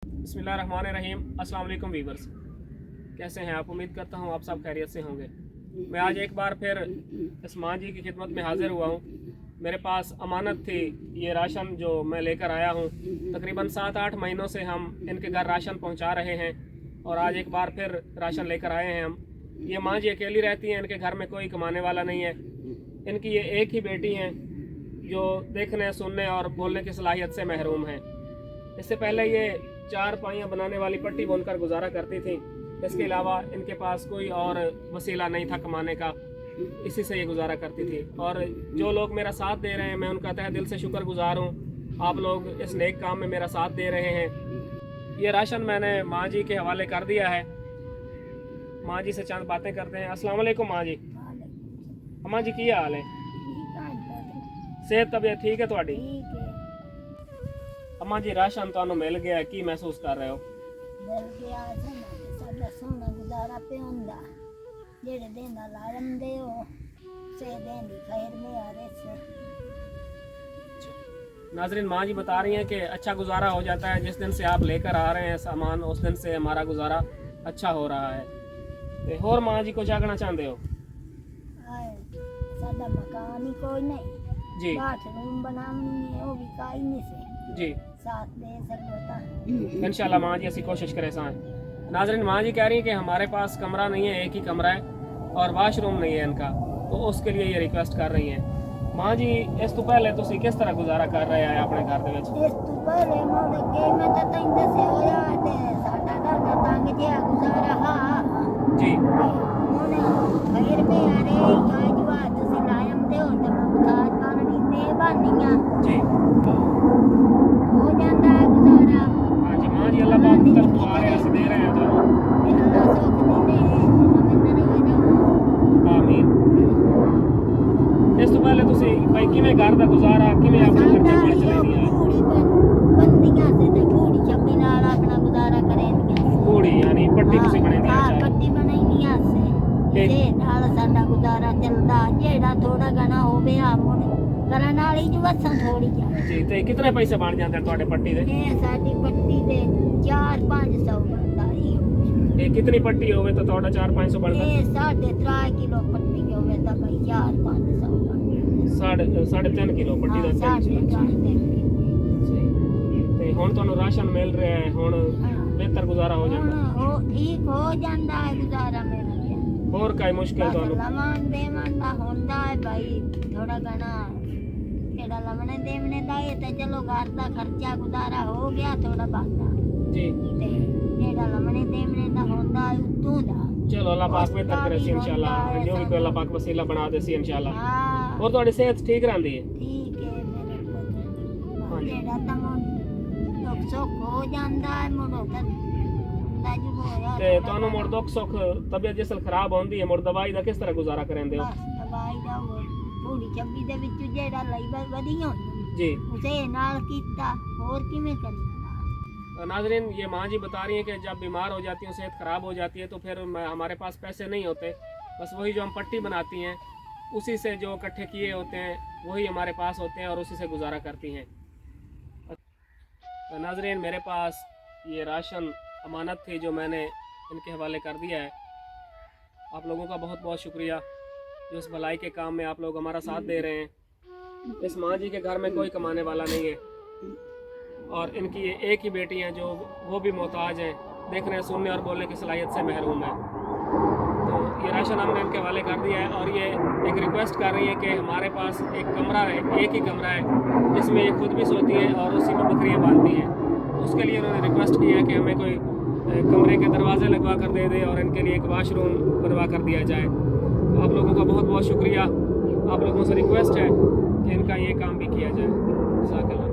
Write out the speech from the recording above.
बिस्मिल्लाहिर्रहमानिर्रहीम। अस्सलाम वालेकुम वीवर्स, कैसे हैं आप? उम्मीद करता हूँ आप सब खैरियत से होंगे। मैं आज एक बार फिर उस्मान जी की खिदमत में हाजिर हुआ हूँ। मेरे पास अमानत थी ये राशन जो मैं लेकर आया हूँ। तकरीबन 7-8 महीनों से हम इनके घर राशन पहुँचा रहे हैं और आज एक बार फिर राशन लेकर आए हैं हम। ये माँ जी अकेली रहती हैं, इनके घर में कोई कमाने वाला नहीं है। इनकी ये एक ही बेटी हैं जो देखने, सुनने और बोलने की सलाहियत से महरूम है। इससे पहले ये 4 पाइयाँ बनाने वाली पट्टी बुनकर गुजारा करती थी। इसके अलावा इनके पास कोई और वसीला नहीं था कमाने का, इसी से ये गुजारा करती थी। और जो लोग मेरा साथ दे रहे हैं, मैं उनका तहे दिल से शुक्रगुजार हूँ। आप लोग इस नेक काम में मेरा साथ दे रहे हैं। ये राशन मैंने माँ जी के हवाले कर दिया है। माँ जी से चंद बातें करते हैं। अस्सलाम वालेकुम माँ जी। माँ जी की हाल है? सेहत तबीयत ठीक है ਤੁਹਾਡੀ? अम्मा जी राशन तो मिल गया, की महसूस कर रहे हो? मिल गया साडा सोना गुजारा पे हुंदा जेड़े दिन लारम दे हो से दिन दी खैर में आ रहे से। नाजरीन, माँ जी बता रही हैं कि अच्छा गुजारा हो जाता है। जिस दिन से आप लेकर आ रहे हैं सामान, उस दिन से हमारा गुजारा अच्छा हो रहा है। ते होर माँ जी को क्या कहना चाहते हो? साडा मकान ही कोई नहीं जी बाथरूम बनानी है, वो भी काई नहीं से जी, साथ दे सकता इंशाल्लाह माँ जी ऐसी कोशिश करें सां। नाजरीन, माँ जी कह रही हैं कि हमारे पास कमरा नहीं है, एक ही कमरा है और वाशरूम नहीं है इनका, तो उसके लिए ये रिक्वेस्ट कर रही हैं। माँ जी इस तो पहले तुसी किस तरह गुजारा कर रहे हैं अपने घर दे विच? इस तो पहले मोड़ के मैं तो तैन दसे हो जाते साडा दा तंग जिहा गुजारा हा जी मोने खैर में आ रहे गाजवा तुसी लायम दे हो तो मुताज पानी दे बानियां जी, हो जाता है गुजारा। हाँ जी माँ जी, अल्लाह पाक की तरफ दुआ है, ऐसे दे रहे हैं तो अल्लाह सुख दे आमीन। इस तो पहले तुसी भाई किवें घर दा गुजारा, किवें अपने खर्चे पानी चले दिया? बंदियां से ते पूरी छब्बी नाल अपना गुजारा करेंगे। पूरी यानी पट्टी तुसी बने दिया हाँ, चाहे? पट्टी बनाईयां से इसे नाल साडा गुजारा चलदा। जेड़ा थोड़ा घना होवे आ मुड़ करन वाली जो वसन थोड़ी जा। जी, ते कितने पैसे बन जाते हैं ਤੁਹਾਡੇ पट्टी दे? ये साडी पट्टी दे 4-500 बनदा ही। ये कितनी पट्टी होवे तो ਤੁਹਾਡਾ 4-500 बनदा? ये 3.5 किलो पट्टी होवे तो भाई 4-500 बनदा। 3.5 किलो पट्टी ਦਾ 300। ਤੇ ਹੁਣ ਤੁਹਾਨੂੰ ਰਾਸ਼ਨ ਮਿਲ ਰਿਹਾ ਹੈ, ਹੁਣ ਬਿਹਤਰ ਗੁਜ਼ਾਰਾ ਹੋ ਜਾਂਦਾ ਹੈ। हो ठीक हो जाता है गुजारा मेरा। ਹੋਰ ਕੋਈ ਮੁਸ਼ਕਿਲ ਤੁਹਾਨੂੰ? लमन देवन का होंदा है भाई थोड़ा घना एड़ा लमने देवने दा है तो चलो घर का खर्चा गुजारा हो गया थोड़ा बाता जी, ते एड़ा लमने देवने दा होंदा है उतों दा। चलो अल्लाह पाक बेहतर करे सी इंशाल्लाह, जो भी कोई अल्लाह पाक वसीला बना दे सी इंशाल्लाह। हाँ और ਤੁਹਾਡੀ सेहत ठीक रहंदी है? ठीक है मेरे को हाँ जी। एड़ा तो दुख सुख हो जाता है मुड़ो तो दाजू होया ਤੇ ਤੁਹਾਨੂੰ ਮੁੜ ਦੁੱਖ ਸੁੱਖ ਤਬੀਅਤ ਜਿਸਲ ਖਰਾਬ ਹੁੰਦੀ ਹੈ, ਮੁੜ ਦਵਾਈ ਦਾ ਕਿਸ ਤਰ੍ਹਾਂ ਗੁਜ਼ਾਰਾ ਕਰਨਦੇ ਹੋ? बस दवाई दा थोड़ी छब्बी दे विच जेड़ा लई वधिया जी उसे नाल कीता और किवें करी। नाजरीन, ये माँ जी बता रही हैं कि जब बीमार हो जाती हैं, सेहत ख़राब हो जाती है, तो फिर हमारे पास पैसे नहीं होते। बस वही जो हम पट्टी बनाती हैं उसी से जो इकट्ठे किए होते हैं वही हमारे पास होते हैं और उसी से गुजारा करती हैं। नाजरीन, मेरे पास ये राशन अमानत थी जो मैंने इनके हवाले कर दिया है। आप लोगों का बहुत बहुत शुक्रिया जो इस भलाई के काम में आप लोग हमारा साथ दे रहे हैं। इस माँ जी के घर में कोई कमाने वाला नहीं है और इनकी ये एक ही बेटी हैं जो वो भी मोहताज हैं, देखने, सुनने और बोलने की सलाहियत से महरूम है। तो ये राशन हमने इनके हवाले कर दिया है और ये एक रिक्वेस्ट कर रही है कि हमारे पास एक कमरा है, एक ही कमरा है जिसमें ये खुद भी सोती है और उसी में बकरियाँ बांधती हैं। उसके लिए उन्होंने रिक्वेस्ट किया है कि हमें कोई कमरे के दरवाजे लगवा कर दे दे और इनके लिए एक वाशरूम बनवा कर दिया जाए। तो आप लोगों का बहुत बहुत शुक्रिया। आप लोगों से रिक्वेस्ट है कि इनका ये काम भी किया जाए। जज़ाकल्लाह।